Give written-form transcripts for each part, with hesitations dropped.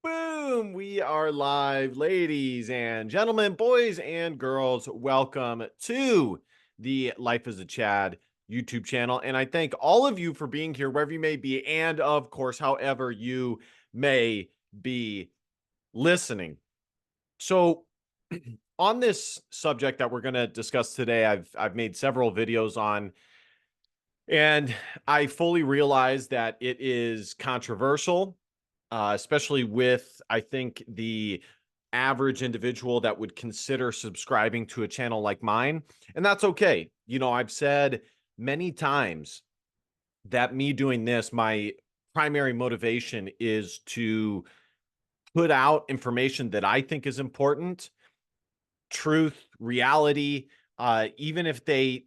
Boom! We are live, ladies and gentlemen, boys and girls. Welcome to the Life as a Chad YouTube channel. And I thank all of you for being here, wherever you may be, and of course, however you may be listening. So, on this subject that we're going to discuss today, I've made several videos on, and I fully realize that it is controversial, especially with, I think, the average individual that would consider subscribing to a channel like mine. And that's okay. I've said many times that me doing this, my primary motivation is to put out information that I think is important, truth, reality, even if they,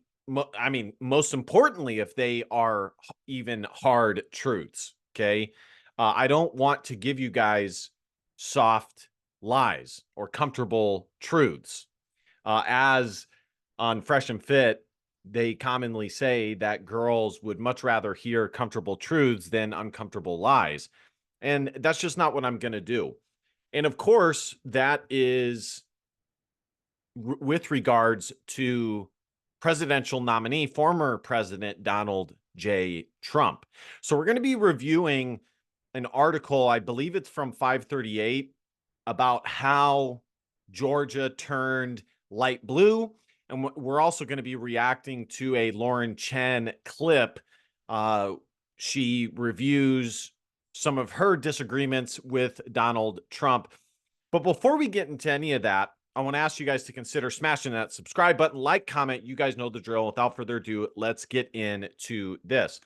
I mean, most importantly, if they are even hard truths. Okay. I don't want to give you guys soft lies or comfortable truths. As on Fresh and Fit, they commonly say that girls would much rather hear comfortable truths than uncomfortable lies. And that's just not what I'm going to do. And of course, that is with regards to presidential nominee, former President Donald J. Trump. So we're going to be reviewing an article, I believe it's from 538, about how Georgia turned light blue. And we're also going to be reacting to a Lauren Chen clip. She reviews some of her disagreements with Donald Trump. But before we get into any of that, I want to ask you guys to consider smashing that subscribe button, like, comment. You guys know the drill. Without further ado, let's get into this.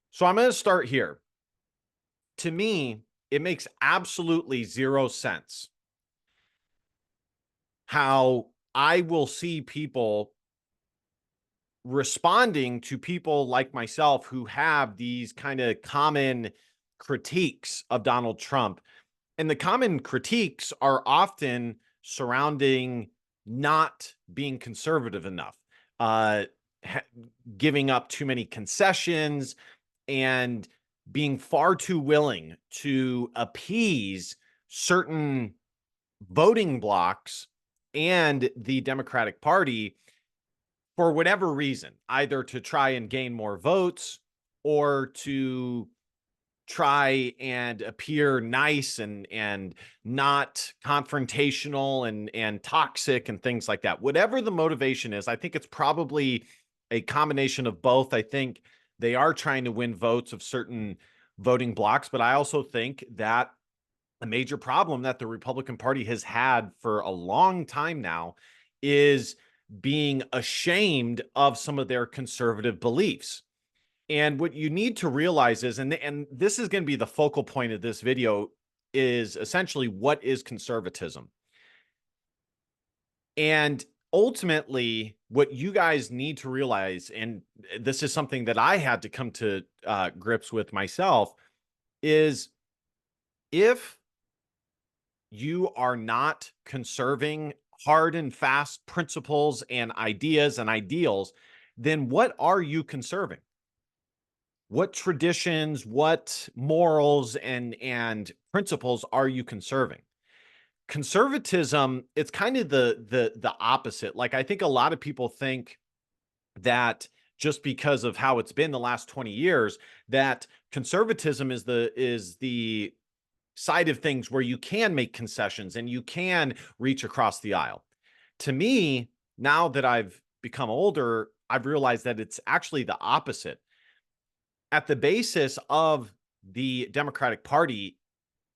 So I'm going to start here. To me, it makes absolutely zero sense how I will see people responding to people like myself who have these kind of common critiques of Donald Trump. And the common critiques are often surrounding not being conservative enough, uh, giving up too many concessions, and being far too willing to appease certain voting blocks and the Democratic Party for whatever reason, either to try and gain more votes or to try and appear nice and not confrontational and toxic and things like that. Whatever the motivation is, I think it's probably a combination of both. I think they are trying to win votes of certain voting blocks, but I also think that a major problem that the Republican Party has had for a long time now is being ashamed of some of their conservative beliefs. And what you need to realize is, and this is going to be the focal point of this video, is essentially what is conservatism. And ultimately, what you guys need to realize, and this is something that I had to come to grips with myself, is if you are not conserving hard and fast principles and ideas and ideals, then what are you conserving? What traditions, what morals and principles are you conserving? Conservatism, it's kind of the opposite. Like, I think a lot of people think that just because of how it's been the last 20 years, that conservatism is the side of things where you can make concessions and you can reach across the aisle. To me, now that I've become older, I've realized that it's actually the opposite. At the basis of the Democratic Party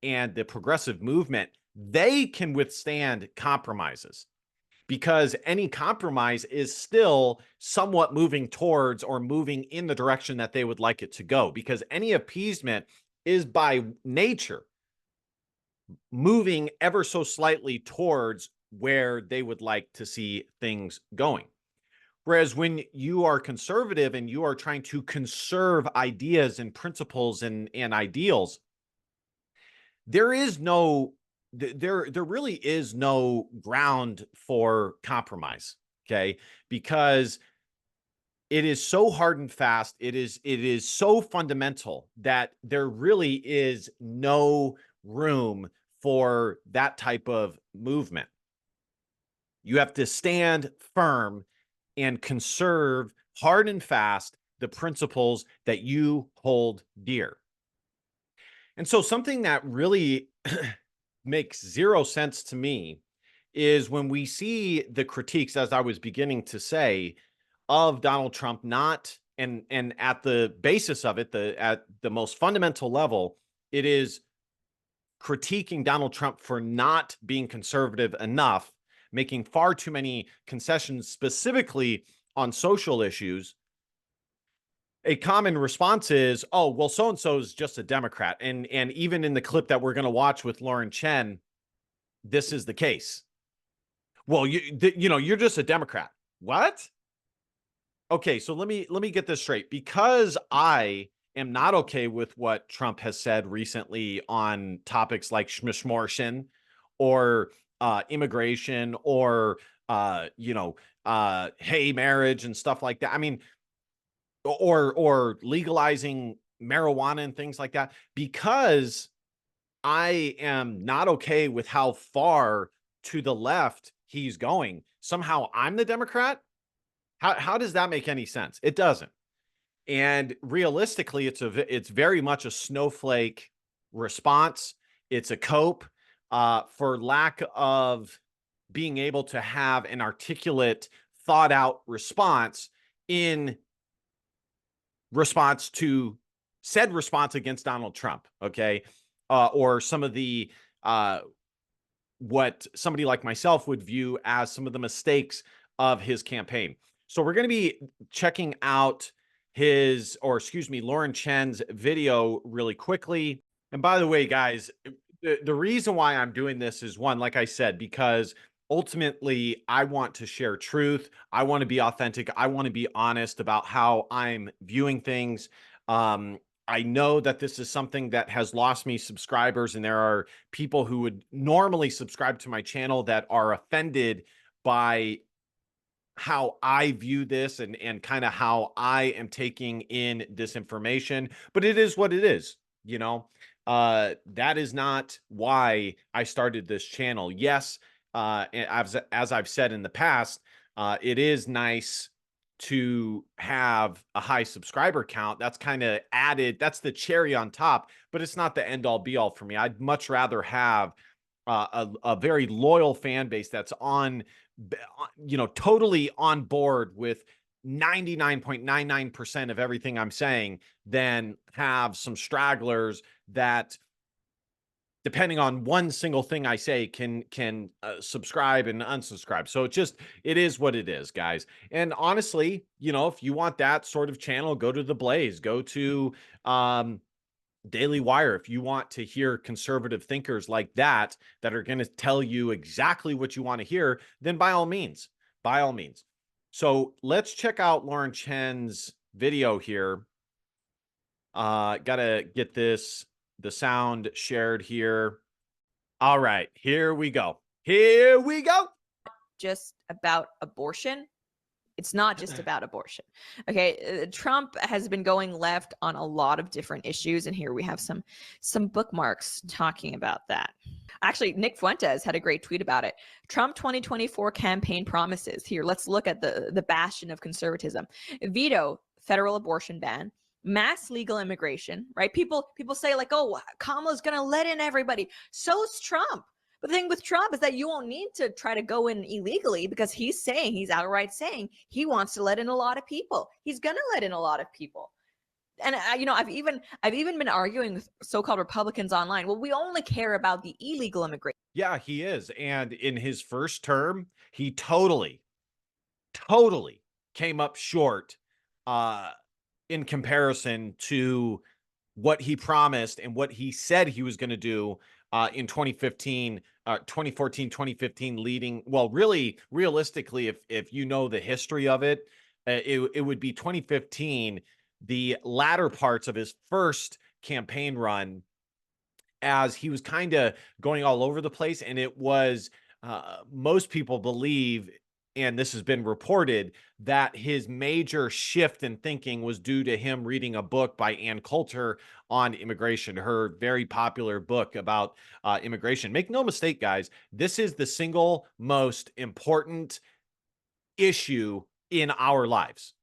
and the progressive movement, they can withstand compromises because any compromise is still somewhat moving towards or moving in the direction that they would like it to go, because any appeasement is by nature moving ever so slightly towards where they would like to see things going. Whereas when you are conservative and you are trying to conserve ideas and principles and ideals, there is no there really is no ground for compromise. Okay. Because it is so hard and fast. It is so fundamental that there really is no room for that type of movement. You have to stand firm and conserve hard and fast the principles that you hold dear. And so something that really makes zero sense to me is when we see the critiques, as I was beginning to say, of Donald Trump, not and at the basis of it, at the most fundamental level, it is critiquing Donald Trump for not being conservative enough, making far too many concessions, specifically on social issues. A common response is, "Oh, well, so and so is just a Democrat," and even in the clip that we're going to watch with Lauren Chen, this is the case. Well, you're just a Democrat. What? Okay, so let me get this straight. Because I am not okay with what Trump has said recently on topics like schmishmorshin or immigration or hey marriage and stuff like that. I mean, or legalizing marijuana and things like that. Because I am not okay with how far to the left he's going. Somehow I'm the Democrat. How does that make any sense? It doesn't. And realistically, it's very much a snowflake response. It's a cope for lack of being able to have an articulate, thought out response in response to said response against Donald Trump. Okay. Or some of the what somebody like myself would view as some of the mistakes of his campaign. So we're going to be checking out Lauren Chen's video really quickly. And by the way, guys, the reason why I'm doing this is one, like I said, because ultimately I want to share truth. I want to be authentic. I want to be honest about how I'm viewing things. I know that this is something that has lost me subscribers, and there are people who would normally subscribe to my channel that are offended by how I view this and kind of how I am taking in this information. But it is what it is, you know. That is not why I started this channel. Yes, as I've said in the past, it is nice to have a high subscriber count. That's kind of added, that's the cherry on top, but it's not the end all be all for me. I'd much rather have a very loyal fan base that's totally on board with 99.99% of everything I'm saying than have some stragglers that, depending on one single thing I say, can subscribe and unsubscribe. So it is what it is, guys. And honestly, if you want that sort of channel, go to The Blaze, go to Daily Wire. If you want to hear conservative thinkers like that are going to tell you exactly what you want to hear, then by all means. So let's check out Lauren Chen's video here. Gotta get the sound shared here. All right, here we go. Just about abortion. It's not just about abortion. Okay, Trump has been going left on a lot of different issues, and here we have some bookmarks talking about that. Actually, Nick Fuentes had a great tweet about it. Trump 2024 campaign promises. Here, let's look at the bastion of conservatism. Veto federal abortion ban, mass legal immigration, right? People say like, oh, Kamala's going to let in everybody. So's Trump. But the thing with Trump is that you won't need to try to go in illegally, because he's outright saying he wants to let in a lot of people. He's going to let in a lot of people. And I've even been arguing with so-called Republicans online. Well, we only care about the illegal immigration. Yeah, he is. And in his first term, he totally came up short in comparison to what he promised and what he said he was going to do in 2014, 2015, leading. Well, really, realistically, if you know the history of it, it would be 2015, the latter parts of his first campaign run, as he was kind of going all over the place. And it was, most people believe, and this has been reported, that his major shift in thinking was due to him reading a book by Ann Coulter on immigration, her very popular book about immigration. Make no mistake, guys, this is the single most important issue in our lives.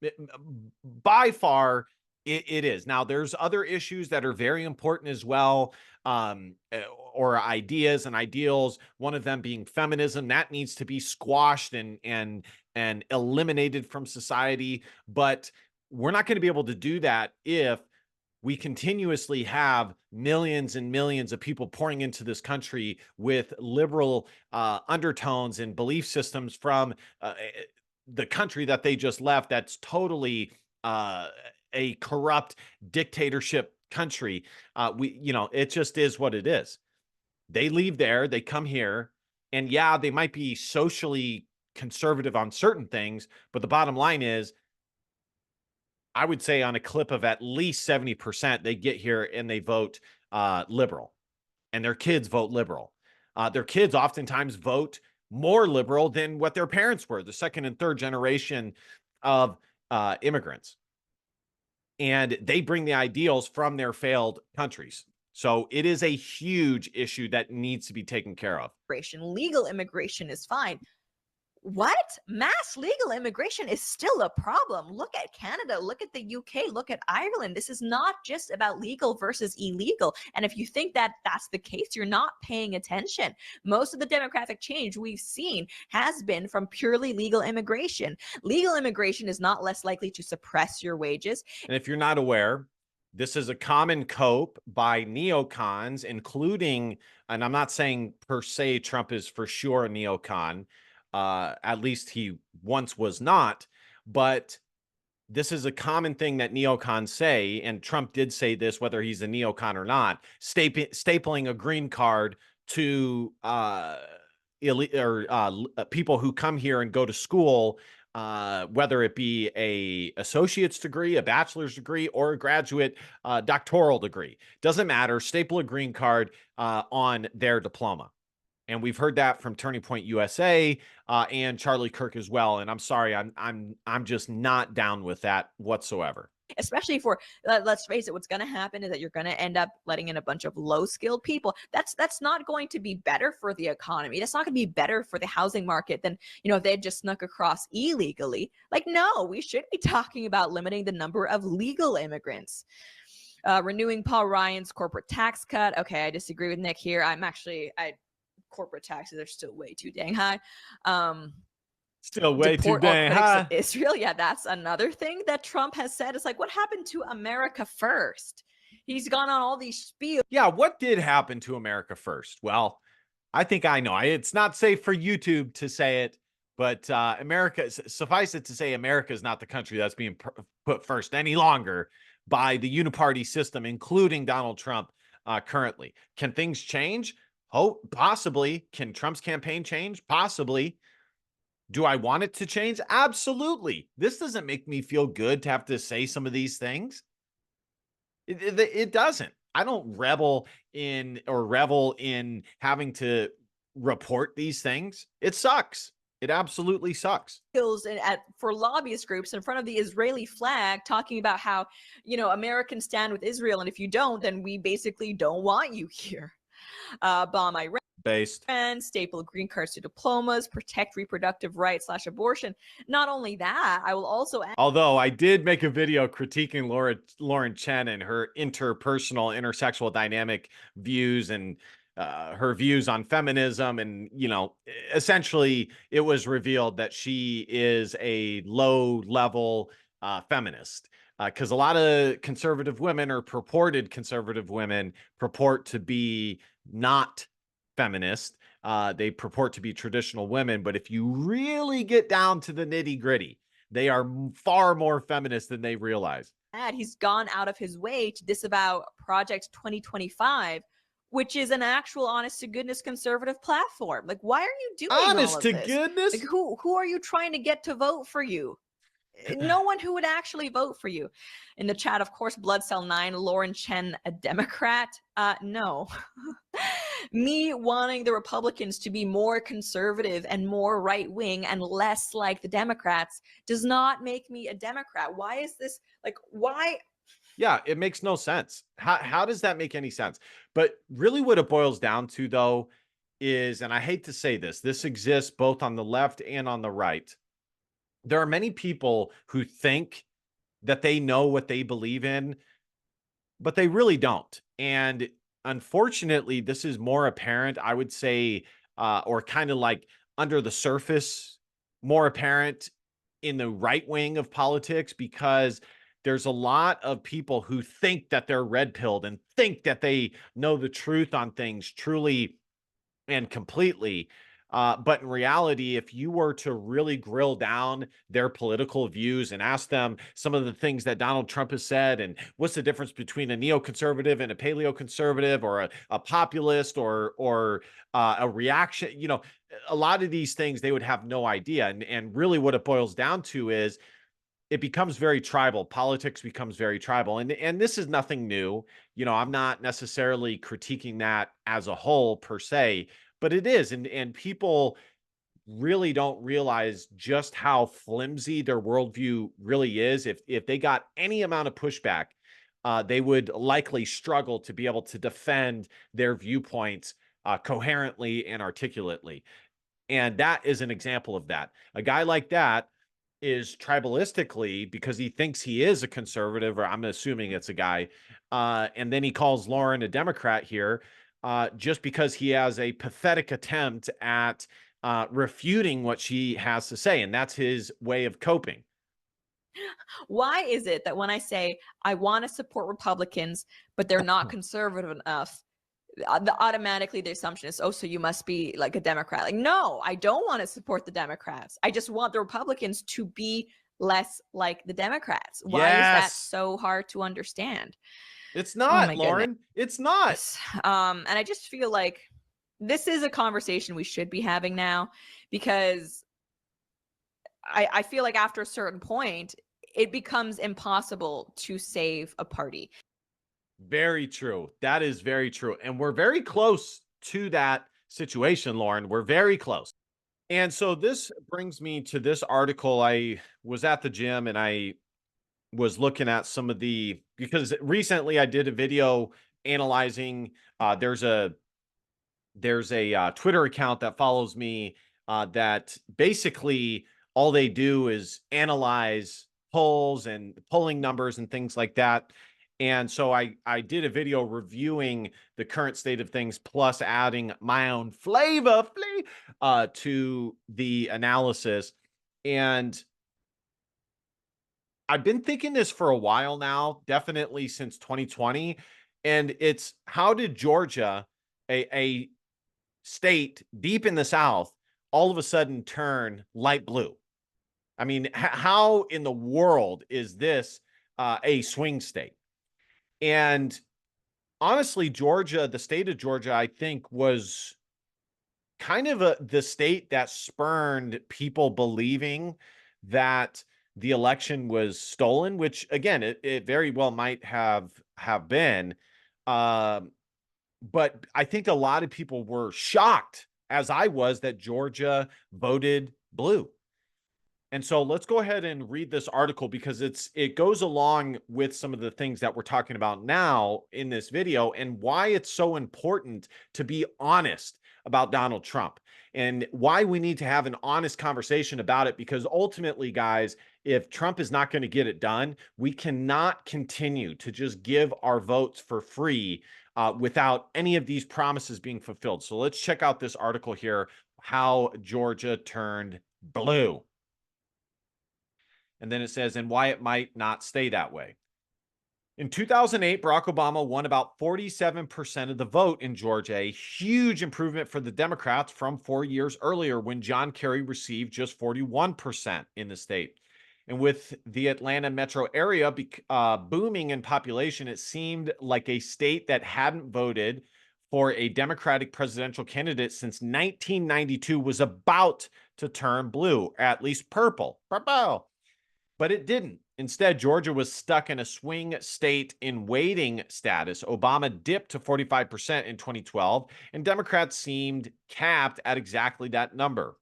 By far, it is. Now, there's other issues that are very important as well, or ideas and ideals. One of them being feminism. That needs to be squashed and eliminated from society. But we're not going to be able to do that if we continuously have millions and millions of people pouring into this country with liberal undertones and belief systems from the country that they just left. That's totally a corrupt dictatorship country. It just is what it is. They leave there, they come here, and yeah, they might be socially conservative on certain things, but the bottom line is, I would say on a clip of at least 70%, they get here and they vote liberal, and their kids vote liberal. Their kids oftentimes vote more liberal than what their parents were, the second and third generation of immigrants. And they bring the ideals from their failed countries. So it is a huge issue that needs to be taken care of. Legal immigration is fine. What? Mass legal immigration is still a problem. Look at Canada, look at the UK, look at Ireland. This is not just about legal versus illegal. And if you think that that's the case, you're not paying attention. Most of the demographic change we've seen has been from purely legal immigration. Legal immigration is not less likely to suppress your wages. And if you're not aware, this is a common cope by neocons, including, and I'm not saying per se Trump is for sure a neocon, at least he once was not, but this is a common thing that neocons say, and Trump did say this, whether he's a neocon or not, stapling a green card to people who come here and go to school, whether it be a associate's degree, a bachelor's degree, or a graduate doctoral degree. Doesn't matter. Staple a green card on their diploma. And we've heard that from Turning Point USA and Charlie Kirk as well. And I'm sorry, I'm just not down with that whatsoever. Especially for, let's face it, what's going to happen is that you're going to end up letting in a bunch of low-skilled people. That's not going to be better for the economy. That's not going to be better for the housing market than, if they just snuck across illegally. Like, no, we should be talking about limiting the number of legal immigrants. Renewing Paul Ryan's corporate tax cut. Okay, I disagree with Nick here. Corporate taxes are still way too dang high. Still way too dang high. Israel, yeah, that's another thing that Trump has said. It's like, what happened to America first? He's gone on all these spiels. Yeah, what did happen to America first? Well, I think I know. It's not safe for YouTube to say it, but suffice it to say, America is not the country that's being put first any longer by the uniparty system, including Donald Trump currently. Can things change? Oh, possibly. Can Trump's campaign change? Possibly. Do I want it to change? Absolutely. This doesn't make me feel good to have to say some of these things. It doesn't. I don't revel in having to report these things. It sucks. It absolutely sucks. For lobbyist groups in front of the Israeli flag, talking about how, Americans stand with Israel. And if you don't, then we basically don't want you here. Bomb Iran based and staple green cards to diplomas, protect reproductive rights / abortion. Not only that, I will also add, although I did make a video critiquing Lauren Chen and her interpersonal intersexual dynamic views and her views on feminism, and essentially it was revealed that she is a low level feminist. Because a lot of conservative women, or purported conservative women, purport to be not feminist. They purport to be traditional women. But if you really get down to the nitty gritty, they are far more feminist than they realize. He's gone out of his way to disavow Project 2025, which is an actual honest to goodness conservative platform. Like, why are you doing honest all of to this? goodness? Like, who are you trying to get to vote for you? No one who would actually vote for you. In the chat, of course, Blood Cell 9, Lauren Chen, a Democrat? No. Me wanting the Republicans to be more conservative and more right wing and less like the Democrats does not make me a Democrat. Why is this like, why? Yeah, it makes no sense. How does that make any sense? But really what it boils down to though is, and I hate to say this, this exists both on the left and on the right. There are many people who think that they know what they believe in, but they really don't. And unfortunately, this is more apparent, I would say, or kind of like under the surface, more apparent in the right wing of politics because there's a lot of people who think that they're red pilled and think that they know the truth on things truly and completely. But in reality, if you were to really grill down their political views and ask them some of the things that Donald Trump has said, and what's the difference between a neoconservative and a paleoconservative, or a populist, or a reaction, a lot of these things they would have no idea. And really, what it boils down to is it becomes very tribal. Politics becomes very tribal. And this is nothing new. I'm not necessarily critiquing that as a whole per se, but it is. And people really don't realize just how flimsy their worldview really is. If they got any amount of pushback, they would likely struggle to be able to defend their viewpoints coherently and articulately. And that is an example of that. A guy like that is tribalistically because he thinks he is a conservative, or I'm assuming it's a guy. And then he calls Lauren a Democrat here just because he has a pathetic attempt at refuting what she has to say. And that's his way of coping. Why is it that when I say I want to support Republicans, but they're not conservative enough, automatically the assumption is, oh, so you must be like a Democrat? Like, no, I don't want to support the Democrats. I just want the Republicans to be less like the Democrats. Why is that Yes. so hard to understand? It's Oh not, my goodness. Lauren. It's not. Yes. And I just feel like this is a conversation we should be having now, because I feel like after a certain point, it becomes impossible to save a party. Very true. That is very true. And we're very close to that situation, Lauren. We're very close. And so this brings me to this article. I was at the gym and I was looking at some of because recently I did a video analyzing, there's a Twitter account that follows me that basically all they do is analyze polls and polling numbers and things like that. And so I did a video reviewing the current state of things, plus adding my own flavor to the analysis. And I've been thinking this for a while now, definitely since 2020. And it's, how did Georgia, a state deep in the South, all of a sudden turn light blue? I mean, how in the world is this a swing state? And honestly, Georgia, the state of Georgia, I think was kind of the state that spurned people believing that the election was stolen, which again, it very well might have been. Um, but I think a lot of people were shocked, as I was, that Georgia voted blue. And so let's go ahead and read this article because it goes along with some of the things that we're talking about now in this video, and why it's so important to be honest about Donald Trump, and why we need to have an honest conversation about it. Because ultimately, guys, if Trump is not going to get it done, we cannot continue to just give our votes for free without any of these promises being fulfilled. So let's check out this article here, how Georgia turned blue. And then it says, and why it might not stay that way. In 2008, Barack Obama won about 47% of the vote in Georgia, a huge improvement for the Democrats from 4 years earlier when John Kerry received just 41% in the state. And with the Atlanta metro area booming in population, it seemed like a state that hadn't voted for a Democratic presidential candidate since 1992 was about to turn blue, at least purple. Purple. But it didn't. Instead, Georgia was stuck in a swing state in waiting status. Obama dipped to 45% in 2012, and Democrats seemed capped at exactly that number.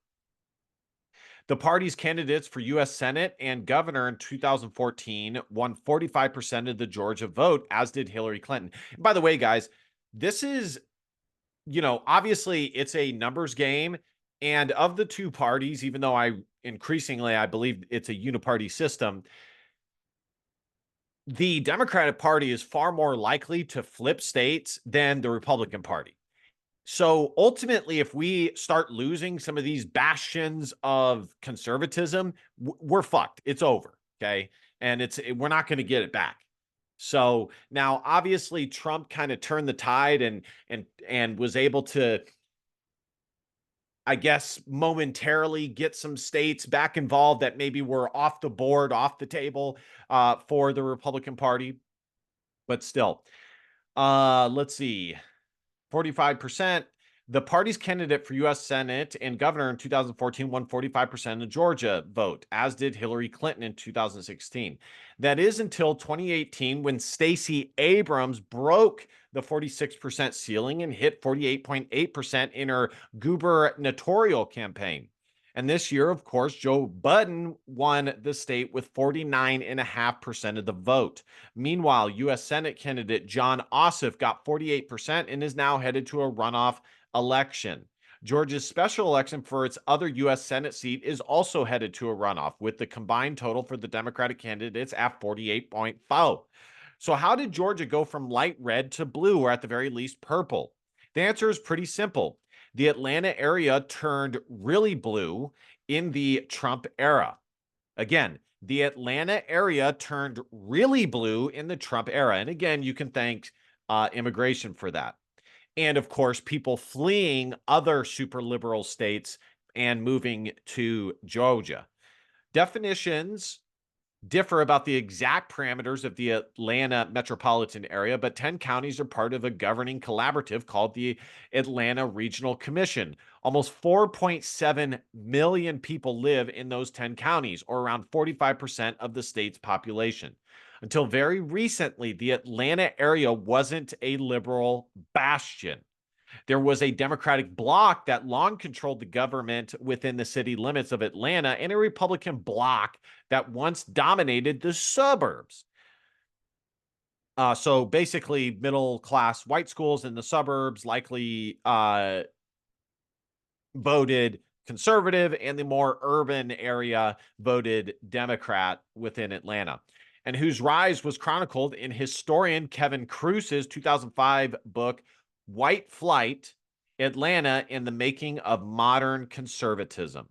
The party's candidates for U.S. Senate and governor in 2014 won 45% of the Georgia vote, as did Hillary Clinton. And by the way, guys, this is, obviously it's a numbers game. And of the two parties, even though I believe it's a uniparty system, the Democratic Party is far more likely to flip states than the Republican Party. So ultimately, if we start losing some of these bastions of conservatism, we're fucked. It's over. Okay. And we're not going to get it back. So now obviously Trump kind of turned the tide and was able to, I guess, momentarily get some states back involved that maybe were off the board, off the table for the Republican Party. But still, let's see. 45%. The party's candidate for U.S. Senate and governor in 2014 won 45% of the Georgia vote, as did Hillary Clinton in 2016. That is until 2018, when Stacey Abrams broke the 46% ceiling and hit 48.8% in her gubernatorial campaign. And this year, of course, Joe Biden won the state with 49.5% of the vote. Meanwhile, U.S. Senate candidate Jon Ossoff got 48% and is now headed to a runoff election. Georgia's special election for its other U.S. Senate seat is also headed to a runoff, with the combined total for the Democratic candidates at 48.4. So how did Georgia go from light red to blue, or at the very least purple? The answer is pretty simple. The Atlanta area turned really blue in the Trump era. Again, the Atlanta area turned really blue in the Trump era. And again, you can thank immigration for that. And of course, people fleeing other super liberal states and moving to Georgia. Definitions differ about the exact parameters of the Atlanta metropolitan area, but 10 counties are part of a governing collaborative called the Atlanta Regional Commission. Almost 4.7 million people live in those 10 counties, or around 45% of the state's population. Until very recently, the Atlanta area wasn't a liberal bastion. There was a Democratic bloc that long controlled the government within the city limits of Atlanta, and a Republican bloc that once dominated the suburbs. So basically, middle-class white schools in the suburbs likely voted conservative, and the more urban area voted Democrat within Atlanta, and whose rise was chronicled in historian Kevin Kruse's 2005 book, White Flight: Atlanta and the Making of Modern Conservatism.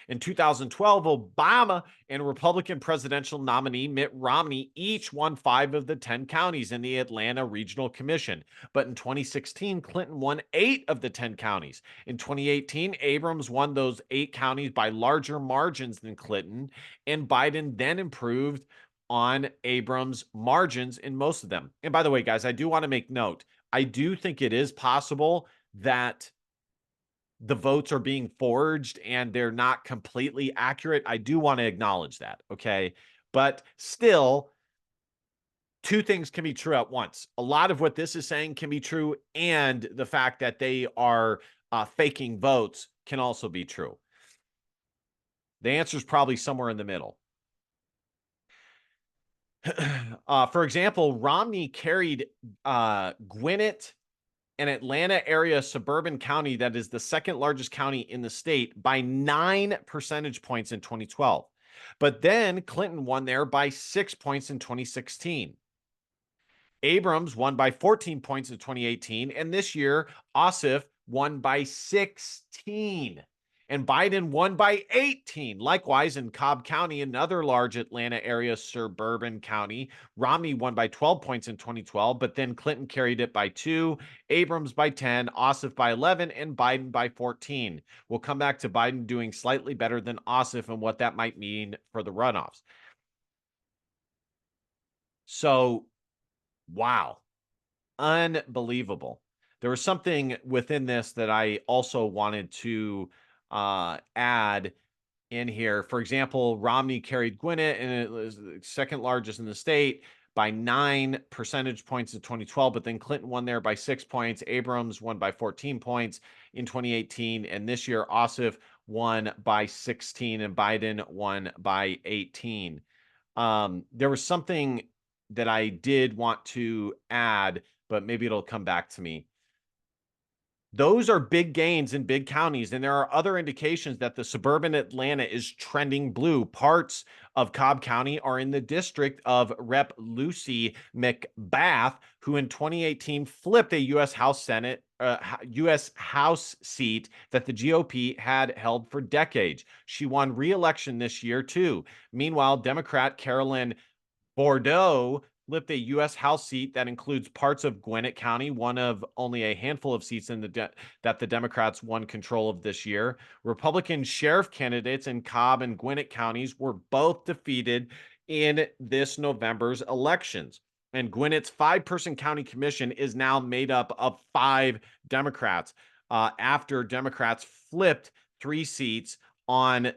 In 2012, Obama and Republican presidential nominee Mitt Romney each won 5 of the 10 counties in the Atlanta Regional Commission. But in 2016, Clinton won 8 of the 10 counties. In 2018, Abrams won those 8 counties by larger margins than Clinton, and Biden then improved on Abrams' margins in most of them. And by the way, guys, I do want to make note. I do think it is possible that the votes are being forged and they're not completely accurate. I do want to acknowledge that, okay? But still, two things can be true at once. A lot of what this is saying can be true, and the fact that they are faking votes can also be true. The answer is probably somewhere in the middle. For example, Romney carried Gwinnett, an Atlanta area suburban county that is the second largest county in the state, by 9 percentage points in 2012. But then Clinton won there by 6 points in 2016. Abrams won by 14 points in 2018. And this year, Ossoff won by 16. And Biden won by 18. Likewise, in Cobb County, another large Atlanta area suburban county, Romney won by 12 points in 2012, but then Clinton carried it by 2, Abrams by 10, Ossoff by 11, and Biden by 14. We'll come back to Biden doing slightly better than Ossoff and what that might mean for the runoffs. So, wow, unbelievable. There was something within this that I also wanted to add, in here. For example, Romney carried Gwinnett, and it was the second largest in the state by 9 percentage points in 2012, but then Clinton won there by 6 points. Abrams won by 14 points in 2018, and this year Ossoff won by 16 and Biden won by 18. There was something that I did want to add, but maybe it'll come back to me. Those are big gains in big counties, and there are other indications that the suburban Atlanta is trending blue. Parts of Cobb County are in the district of Rep. Lucy McBath, who in 2018 flipped a U.S. House seat that the GOP had held for decades. She won re-election this year too. Meanwhile, Democrat Carolyn Bordeaux flipped a U.S. House seat that includes parts of Gwinnett County, one of only a handful of seats in that the Democrats won control of this year. Republican sheriff candidates in Cobb and Gwinnett counties were both defeated in this November's elections. And Gwinnett's 5-person county commission is now made up of 5 Democrats after Democrats flipped 3 seats on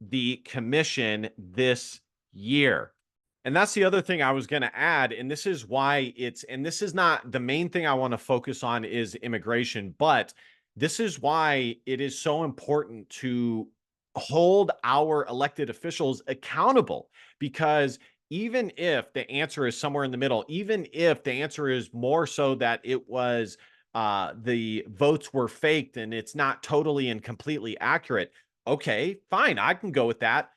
the commission this year. And that's the other thing I was going to add. And this is why and this is not the main thing I want to focus on is immigration, but this is why it is so important to hold our elected officials accountable. Because even if the answer is somewhere in the middle, even if the answer is more so that it was the votes were faked and it's not totally and completely accurate, okay, fine, I can go with that.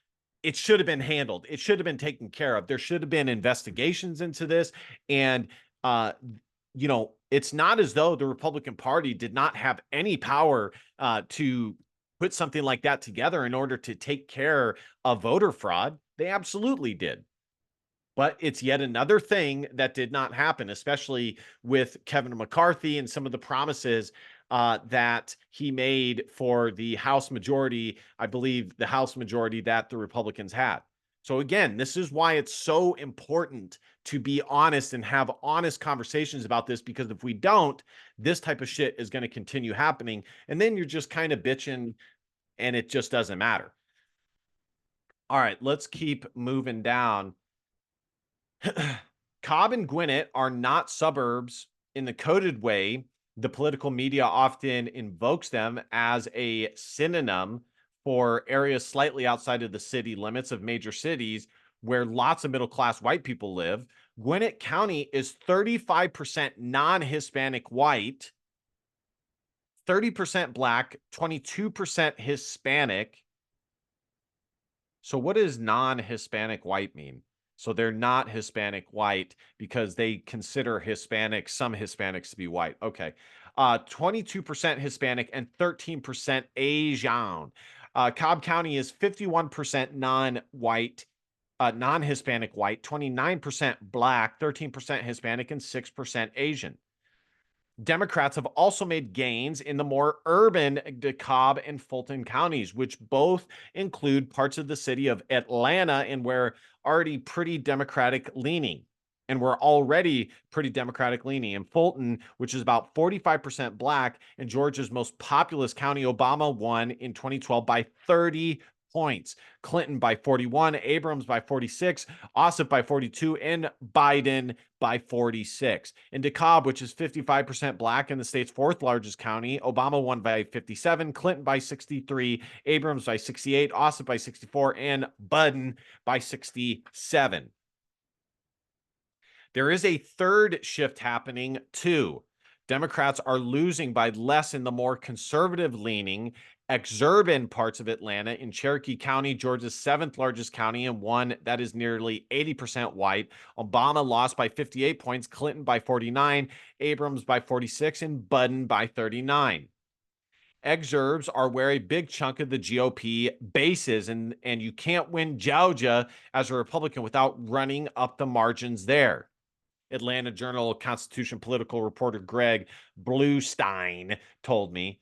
It should have been handled. It should have been taken care of. There should have been investigations into this. And, it's not as though the Republican Party did not have any power to put something like that together in order to take care of voter fraud. They absolutely did. But it's yet another thing that did not happen, especially with Kevin McCarthy and some of the promises that he made for the House majority, I believe the House majority that the Republicans had. So again, this is why it's so important to be honest and have honest conversations about this, because if we don't, this type of shit is going to continue happening. And then you're just kind of bitching and it just doesn't matter. All right, let's keep moving down. Cobb and Gwinnett are not suburbs in the coded way the political media often invokes them as a synonym for areas slightly outside of the city limits of major cities where lots of middle-class white people live. Gwinnett County is 35% non-Hispanic white, 30% Black, 22% Hispanic. So what does non-Hispanic white mean? So they're not Hispanic white because they consider some Hispanics to be white. Okay. 22% Hispanic and 13% Asian. Cobb County is 51% non-white, non-Hispanic white, 29% Black, 13% Hispanic, and 6% Asian. Democrats have also made gains in the more urban DeKalb and Fulton counties, which both include parts of the city of Atlanta and were already pretty Democratic leaning. And we're already pretty Democratic leaning. In Fulton, which is about 45% Black and Georgia's most populous county, Obama won in 2012 by 30 points. Clinton by 41, Abrams by 46, Ossoff by 42, and Biden by 46. In DeKalb, which is 55% Black and the state's 4th largest county, Obama won by 57, Clinton by 63, Abrams by 68, Ossoff by 64, and Biden by 67. There is a third shift happening too. Democrats are losing by less in the more conservative-leaning exurban parts of Atlanta. In Cherokee County, Georgia's 7th largest county and one that is nearly 80% white. Obama lost by 58 points, Clinton by 49, Abrams by 46, and Biden by 39. Exurbs are where a big chunk of the GOP base is, and you can't win Georgia as a Republican without running up the margins there. Atlanta Journal-Constitution political reporter Greg Bluestein told me.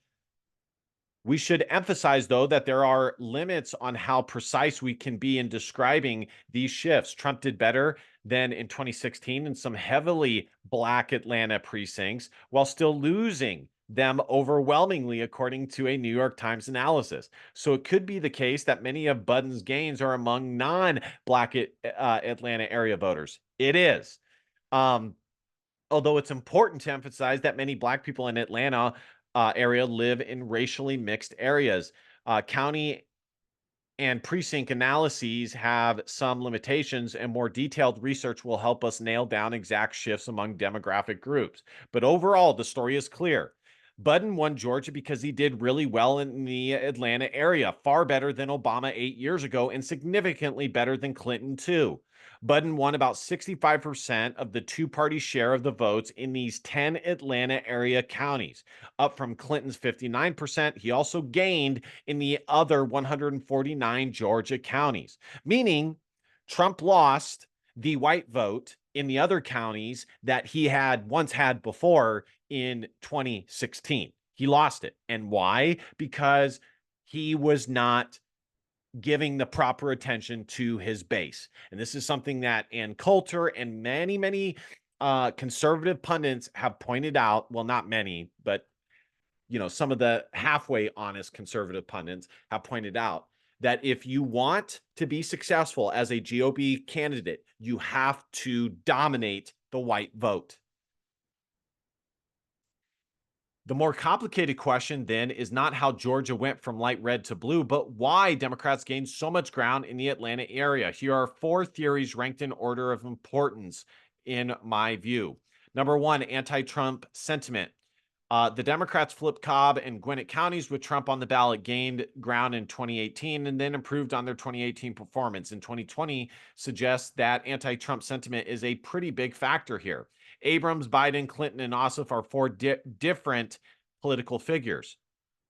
We should emphasize, though, that there are limits on how precise we can be in describing these shifts. Trump did better than in 2016 in some heavily Black Atlanta precincts while still losing them overwhelmingly, according to a New York Times analysis. So it could be the case that many of Budden's gains are among non-Black Atlanta area voters. It is. Although it's important to emphasize that many Black people in Atlanta area live in racially mixed areas. County and precinct analyses have some limitations, and more detailed research will help us nail down exact shifts among demographic groups. But overall, the story is clear. Budden won Georgia because he did really well in the Atlanta area, far better than Obama 8 years ago, and significantly better than Clinton, too. Budden won about 65% of the two-party share of the votes in these 10 Atlanta area counties, up from Clinton's 59%. He also gained in the other 149 Georgia counties, meaning Trump lost the white vote in the other counties that he had once had before in 2016. He lost it. And why? Because he was not giving the proper attention to his base. And this is something that Ann Coulter and many conservative pundits have pointed out. Well, not many, but some of the halfway honest conservative pundits have pointed out that if you want to be successful as a GOP candidate, you have to dominate the white vote. The more complicated question then is not how Georgia went from light red to blue, but why Democrats gained so much ground in the Atlanta area. Here are 4 theories ranked in order of importance in my view. Number 1, anti-Trump sentiment. The Democrats flipped Cobb and Gwinnett counties with Trump on the ballot, gained ground in 2018, and then improved on their 2018 performance. In 2020 suggests that anti-Trump sentiment is a pretty big factor here. Abrams, Biden, Clinton, and Ossoff are 4 different political figures,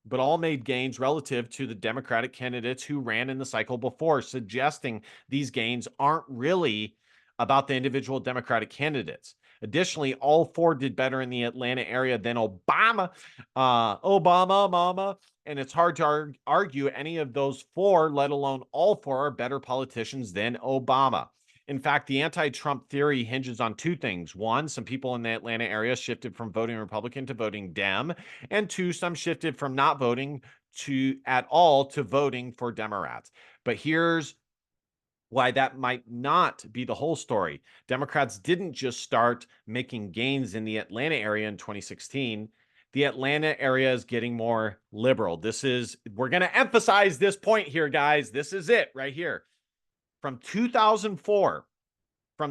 but all made gains relative to the Democratic candidates who ran in the cycle before, suggesting these gains aren't really about the individual Democratic candidates. Additionally, all 4 did better in the Atlanta area than Obama. Obama, mama. And it's hard to argue any of those 4, let alone all 4, are better politicians than Obama. In fact, the anti-Trump theory hinges on 2 things. 1, some people in the Atlanta area shifted from voting Republican to voting Dem. And 2, some shifted from not voting at all to voting for Democrats. But here's why that might not be the whole story. Democrats didn't just start making gains in the Atlanta area in 2016. The Atlanta area is getting more liberal. We're going to emphasize this point here, guys. This is it right here. From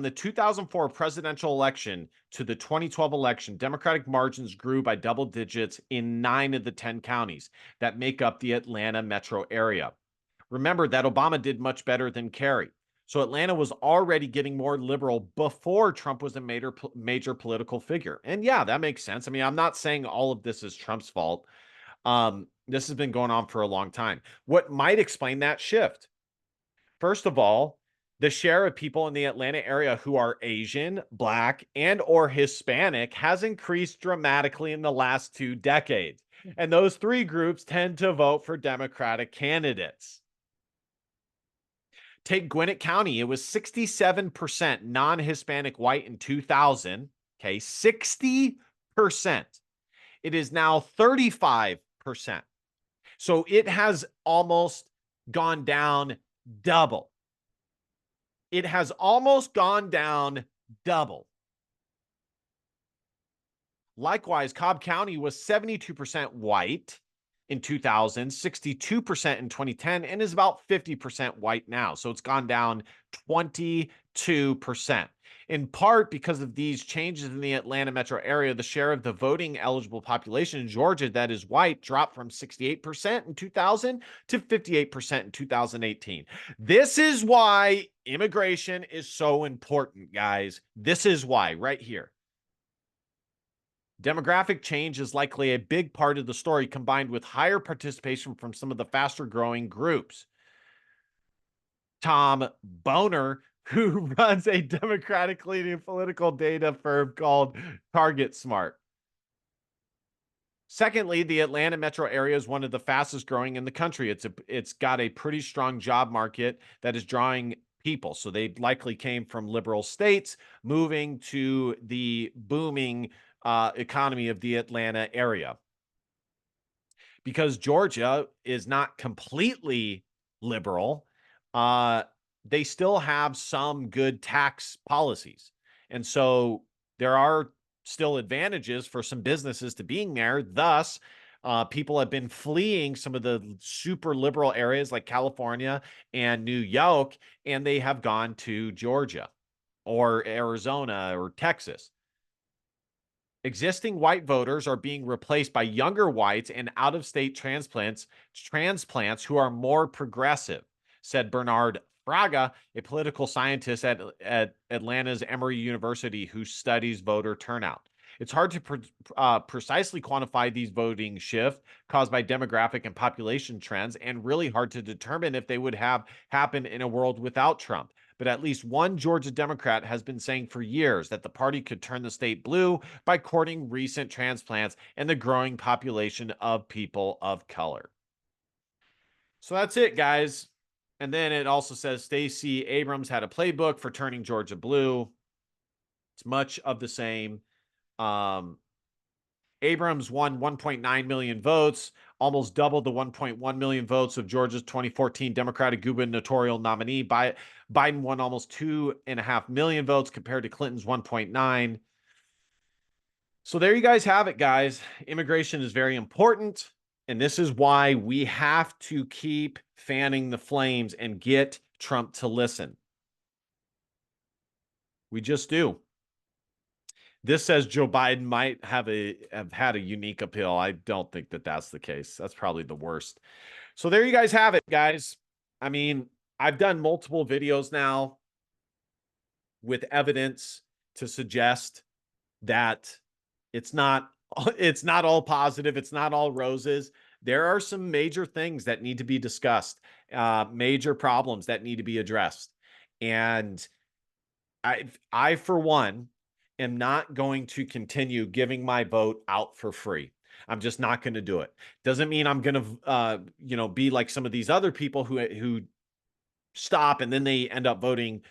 the 2004 presidential election to the 2012 election, Democratic margins grew by double digits in 9 of the 10 counties that make up the Atlanta metro area. Remember that Obama did much better than Kerry. So Atlanta was already getting more liberal before Trump was a major political figure. And yeah, that makes sense. I mean, I'm not saying all of this is Trump's fault. This has been going on for a long time. What might explain that shift? First of all, the share of people in the Atlanta area who are Asian, Black, and or Hispanic has increased dramatically in the last 2 decades. And those 3 groups tend to vote for Democratic candidates. Take Gwinnett County. It was 67% non-Hispanic white in 2000. Okay, 60%. It is now 35%. So it has almost gone down double. It has almost gone down double. Likewise, Cobb County was 72% white in 2000, 62% in 2010, and is about 50% white now. So it's gone down 22%. In part because of these changes in the Atlanta metro area, the share of the voting eligible population in Georgia that is white dropped from 68% in 2000 to 58% in 2018. This is why immigration is so important, guys. This is why, right here. Demographic change is likely a big part of the story, combined with higher participation from some of the faster growing groups. Tom Boner, who runs a Democratic leading political data firm called Target Smart. Secondly, the Atlanta metro area is one of the fastest growing in the country. It's got a pretty strong job market that is drawing people. So they likely came from liberal states moving to the booming economy of the Atlanta area. because Georgia is not completely liberal. Uh, they still have some good tax policies. And so there are still advantages for some businesses to being there. Thus, people have been fleeing some of the super liberal areas like California and New York, and they have gone to Georgia or Arizona or Texas. Existing white voters are being replaced by younger whites and out-of-state transplants who are more progressive, said Bernard Fraga, a political scientist at Atlanta's Emory University who studies voter turnout. It's hard to precisely quantify these voting shifts caused by demographic and population trends, and really hard to determine if they would have happened in a world without Trump. But at least one Georgia Democrat has been saying for years that the party could turn the state blue by courting recent transplants and the growing population of people of color. So that's it, guys. And then it also says Stacey Abrams had a playbook for turning Georgia blue. It's much of the same. Abrams won 1.9 million votes, almost doubled the 1.1 million votes of Georgia's 2014 Democratic gubernatorial nominee. Biden won almost 2.5 million votes compared to Clinton's 1.9. So there you guys have it, guys. Immigration is very important. And this is why we have to keep fanning the flames and get Trump to listen. We just do. This says Joe Biden might have had a unique appeal. I don't think that that's the case. That's probably the worst. So there you guys have it, guys. I mean, I've done multiple videos now with evidence to suggest that it's not all positive. It's not all roses. There are some major things that need to be discussed, major problems that need to be addressed. And I for one, am not going to continue giving my vote out for free. I'm just not going to do it. Doesn't mean I'm going to, be like some of these other people who stop and then they end up voting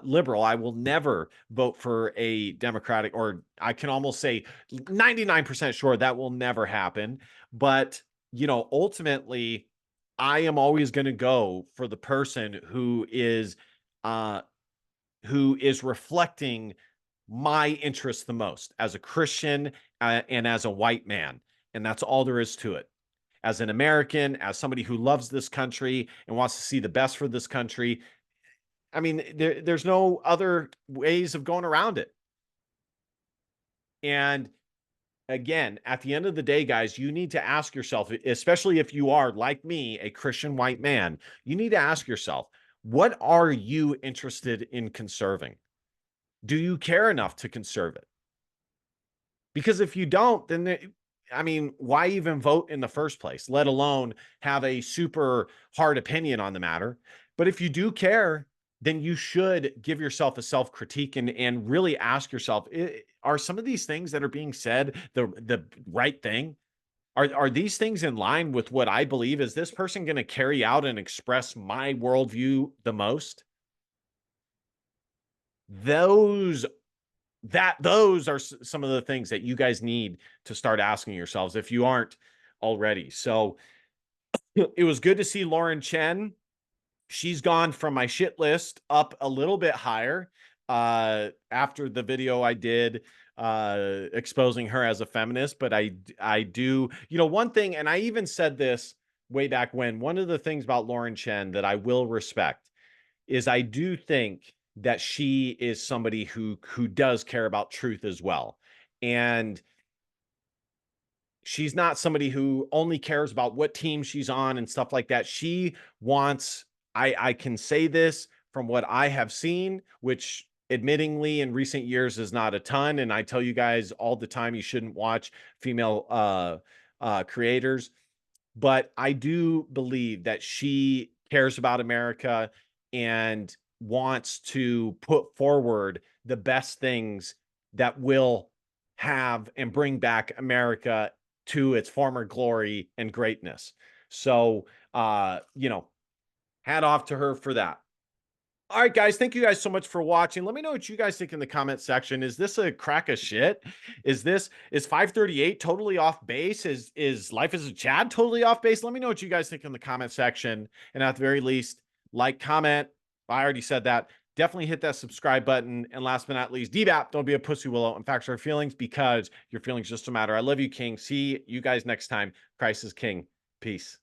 liberal. I will never vote for a Democratic, or I can almost say 99% sure that will never happen. But, ultimately, I am always going to go for the person who is reflecting my interests the most as a Christian and as a white man. And that's all there is to it. As an American, as somebody who loves this country and wants to see the best for this country, I mean, there's no other ways of going around it. And again, at the end of the day, guys, you need to ask yourself, especially if you are, like me, a Christian white man, you need to ask yourself, what are you interested in conserving? Do you care enough to conserve it? Because if you don't, then why even vote in the first place, let alone have a super hard opinion on the matter? But if you do care, then you should give yourself a self-critique and really ask yourself, are some of these things that are being said the right thing? Are these things in line with what I believe? Is this person going to carry out and express my worldview the most? Those are some of the things that you guys need to start asking yourselves if you aren't already. So it was good to see Lauren Chen. She's gone from my shit list up a little bit higher after the video I did exposing her as a feminist. But I do, one thing, and I even said this way back when, one of the things about Lauren Chen that I will respect is I do think that she is somebody who does care about truth as well. And she's not somebody who only cares about what team she's on and stuff like that. She wants, I can say this from what I have seen, which admittingly in recent years is not a ton. And I tell you guys all the time, you shouldn't watch female creators. But I do believe that she cares about America and wants to put forward the best things that will have and bring back America to its former glory and greatness. So, hat off to her for that. All right, guys. Thank you guys so much for watching. Let me know what you guys think in the comment section. Is this a crack of shit? Is 538 totally off base? Is Life as a Chad totally off base? Let me know what you guys think in the comment section. And at the very least, like, comment. I already said that. Definitely hit that subscribe button. And last but not least, DBAP, don't be a pussy willow and facts our feelings, because your feelings just don't matter. I love you, King. See you guys next time. Christ is King. Peace.